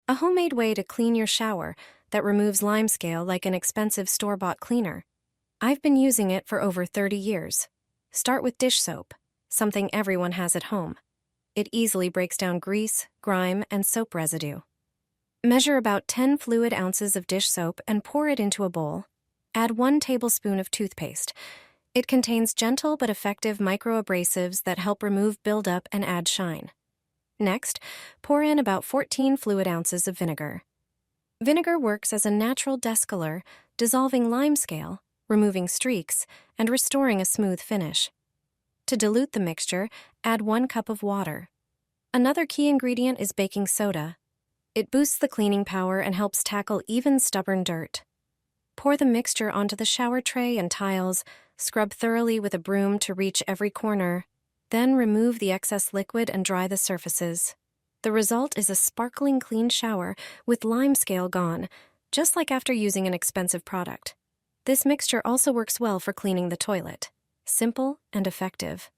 a homemade way to clean your shower that removes limescale like an expensive store-bought cleaner. I've been using it for over 30 years. Start with dish soap, something everyone has at home. It easily breaks down grease, grime, and soap residue. Measure about 10 fluid ounces of dish soap and pour it into a bowl. Add 1 tablespoon of toothpaste. It contains gentle but effective microabrasives that help remove buildup and add shine. Next, pour in about 14 fluid ounces of vinegar. Vinegar works as a natural descaler, dissolving limescale, removing streaks, and restoring a smooth finish. To dilute the mixture, add 1 cup of water. Another key ingredient is baking soda. It boosts the cleaning power and helps tackle even stubborn dirt. Pour the mixture onto the shower tray and tiles, scrub thoroughly with a broom to reach every corner, then remove the excess liquid and dry the surfaces. The result is a sparkling clean shower with limescale gone, just like after using an expensive product. This mixture also works well for cleaning the toilet. Simple and effective.